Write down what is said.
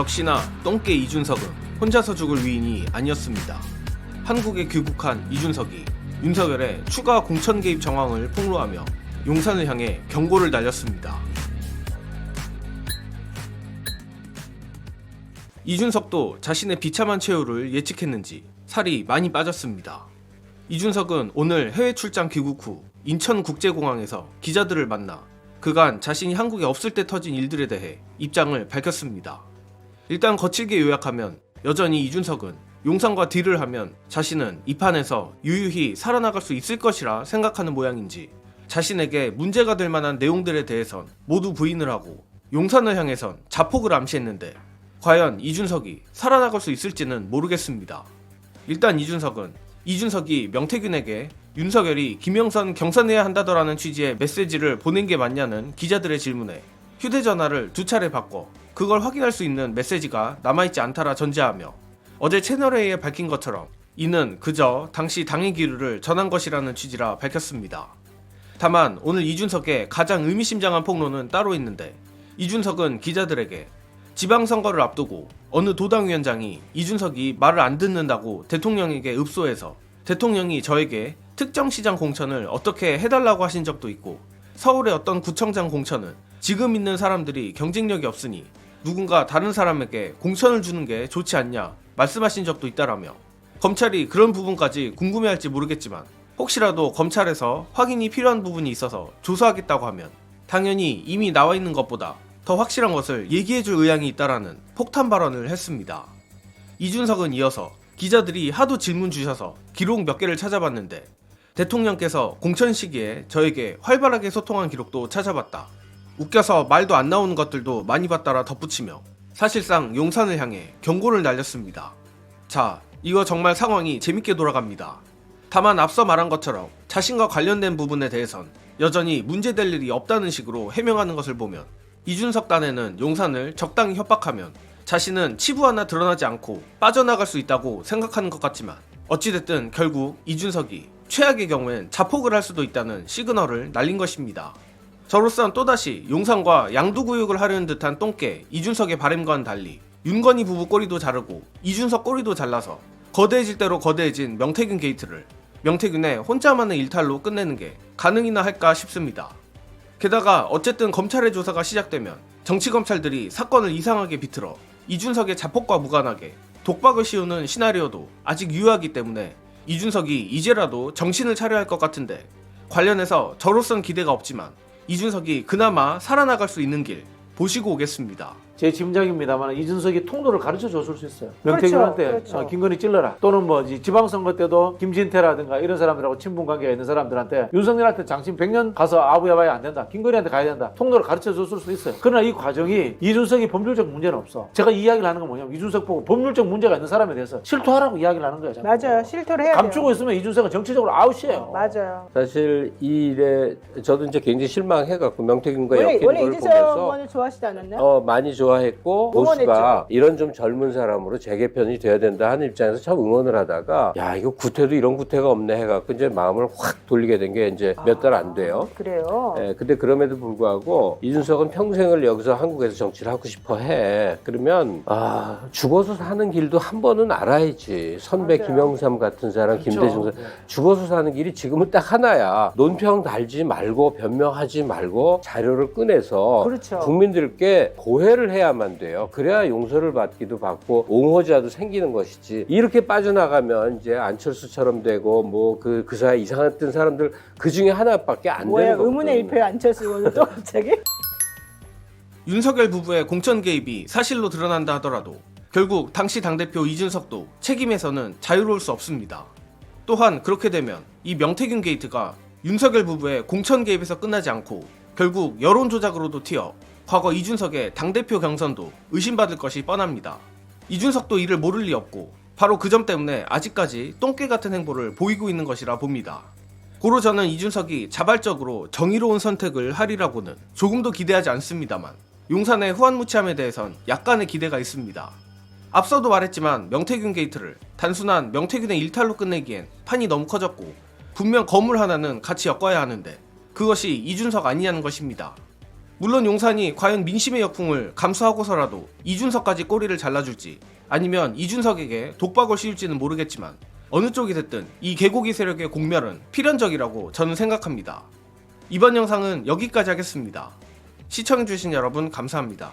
역시나 똥개 이준석은 혼자서 죽을 위인이 아니었습니다. 한국에 귀국한 이준석이 윤석열의 추가 공천 개입 정황을 폭로하며 용산을 향해 경고를 날렸습니다. 이준석도 자신의 비참한 최후를 예측했는지 살이 많이 빠졌습니다. 이준석은 오늘 해외 출장 귀국 후 인천국제공항에서 기자들을 만나 그간 자신이 한국에 없을 때 터진 일들에 대해 입장을 밝혔습니다. 일단 거칠게 요약하면 여전히 이준석은 용산과 딜을 하면 자신은 이 판에서 유유히 살아나갈 수 있을 것이라 생각하는 모양인지 자신에게 문제가 될 만한 내용들에 대해선 모두 부인을 하고 용산을 향해선 자폭을 암시했는데 과연 이준석이 살아나갈 수 있을지는 모르겠습니다. 일단 이준석이 명태균에게 윤석열이 김영선 경선해야 한다더라는 취지의 메시지를 보낸 게 맞냐는 기자들의 질문에 휴대전화를 2차례 바꿔 그걸 확인할 수 있는 메시지가 남아있지 않다라 전제하며 어제 채널A에 밝힌 것처럼 이는 그저 당시 당의 기류를 전한 것이라는 취지라 밝혔습니다. 다만 오늘 이준석의 가장 의미심장한 폭로는 따로 있는데 이준석은 기자들에게 지방선거를 앞두고 어느 도당위원장이 이준석이 말을 안 듣는다고 대통령에게 읍소해서 대통령이 저에게 특정시장 공천을 어떻게 해달라고 하신 적도 있고 서울의 어떤 구청장 공천은 지금 있는 사람들이 경쟁력이 없으니 누군가 다른 사람에게 공천을 주는 게 좋지 않냐 말씀하신 적도 있다라며 검찰이 그런 부분까지 궁금해할지 모르겠지만 혹시라도 검찰에서 확인이 필요한 부분이 있어서 조사하겠다고 하면 당연히 이미 나와 있는 것보다 더 확실한 것을 얘기해줄 의향이 있다라는 폭탄 발언을 했습니다. 이준석은 이어서 기자들이 하도 질문 주셔서 기록 몇 개를 찾아봤는데 대통령께서 공천 시기에 저에게 활발하게 소통한 기록도 찾아봤다. 웃겨서 말도 안 나오는 것들도 많이 봤다라 덧붙이며 사실상 용산을 향해 경고를 날렸습니다. 자, 이거 정말 상황이 재밌게 돌아갑니다. 다만 앞서 말한 것처럼 자신과 관련된 부분에 대해선 여전히 문제될 일이 없다는 식으로 해명하는 것을 보면 이준석 딴에는 용산을 적당히 협박하면 자신은 치부 하나 드러나지 않고 빠져나갈 수 있다고 생각하는 것 같지만 어찌됐든 결국 이준석이 최악의 경우엔 자폭을 할 수도 있다는 시그널을 날린 것입니다. 저로선 또다시 용산과 양두구육을 하려는 듯한 똥개 이준석의 바람과는 달리 윤건희 부부 꼬리도 자르고 이준석 꼬리도 잘라서 거대해질 대로 거대해진 명태균 게이트를 명태균의 혼자만의 일탈로 끝내는 게 가능이나 할까 싶습니다. 게다가 어쨌든 검찰의 조사가 시작되면 정치검찰들이 사건을 이상하게 비틀어 이준석의 자폭과 무관하게 독박을 씌우는 시나리오도 아직 유효하기 때문에 이준석이 이제라도 정신을 차려야 할 것 같은데 관련해서 저로선 기대가 없지만 이준석이 그나마 살아나갈 수 있는 길 보시고 오겠습니다. 제 짐작입니다만 이준석이 통로를 가르쳐 줬을 수 있어요. 명태균한테 그렇죠. 김건희 찔러라 또는 뭐 지방선거 때도 김진태라든가 이런 사람들하고 친분관계가 있는 사람들한테 윤석열한테 장신 100년 가서 아부야봐야 안 된다. 김건희한테 가야 된다. 통로를 가르쳐 줬을 수 있어요. 그러나 이 과정이 이준석이 법률적 문제는 없어. 제가 이 이야기를 하는 건 뭐냐면 이준석 보고 법률적 문제가 있는 사람에 대해서 실토하라고 이야기를 하는 거예요. 맞아요. 실토를 해야 돼요. 감추고 있으면 이준석은 정치적으로 아웃이에요. 맞아요. 사실 이 일에 저도 이제 굉장히 실망해갖고 명태균과 원래 엮인 걸 이준석 보면서 의원을 좋아하시지 않았나요? 많이 좋아했고 응원했죠. 보수가 이런 좀 젊은 사람으로 재개편이 돼야 된다 하는 입장에서 참 응원을 하다가 야 이거 구태도 이런 구태가 없네 해갖고 이제 마음을 확 돌리게 된 게 이제 몇 달 안 돼요. 그래요. 근데 그럼에도 불구하고 이준석은 평생을 여기서 한국에서 정치를 하고 싶어 해. 그러면 죽어서 사는 길도 한 번은 알아야지. 선배 맞아요. 김영삼 같은 사람, 그렇죠. 김대중 사람 죽어서 사는 길이 지금은 딱 하나야. 논평 달지 말고 변명하지 말고 자료를 꺼내서 그렇죠. 국민들께 고해를 해야만 돼요. 그래야 용서를 받기도 받고 옹호자도 생기는 것이지. 이렇게 빠져나가면 이제 안철수처럼 되고 뭐 그 사이에 이상했던 사람들 그 중에 하나밖에 안 뭐야 되는 거거든. 의문의 일패 안철수 의원은 또 갑자기? 윤석열 부부의 공천 개입이 사실로 드러난다 하더라도 결국 당시 당대표 이준석도 책임에서는 자유로울 수 없습니다. 또한 그렇게 되면 이 명태균 게이트가 윤석열 부부의 공천 개입에서 끝나지 않고 결국 여론 조작으로도 튀어 과거 이준석의 당대표 경선도 의심받을 것이 뻔합니다. 이준석도 이를 모를 리 없고 바로 그 점 때문에 아직까지 똥개 같은 행보를 보이고 있는 것이라 봅니다. 고로 저는 이준석이 자발적으로 정의로운 선택을 하리라고는 조금도 기대하지 않습니다만 용산의 후한무치함에 대해선 약간의 기대가 있습니다. 앞서도 말했지만 명태균 게이트를 단순한 명태균의 일탈로 끝내기엔 판이 너무 커졌고 분명 거물 하나는 같이 엮어야 하는데 그것이 이준석 아니냐는 것입니다. 물론 용산이 과연 민심의 역풍을 감수하고서라도 이준석까지 꼬리를 잘라줄지 아니면 이준석에게 독박을 씌울지는 모르겠지만 어느 쪽이 됐든 이 개고기 세력의 공멸은 필연적이라고 저는 생각합니다. 이번 영상은 여기까지 하겠습니다. 시청해주신 여러분 감사합니다.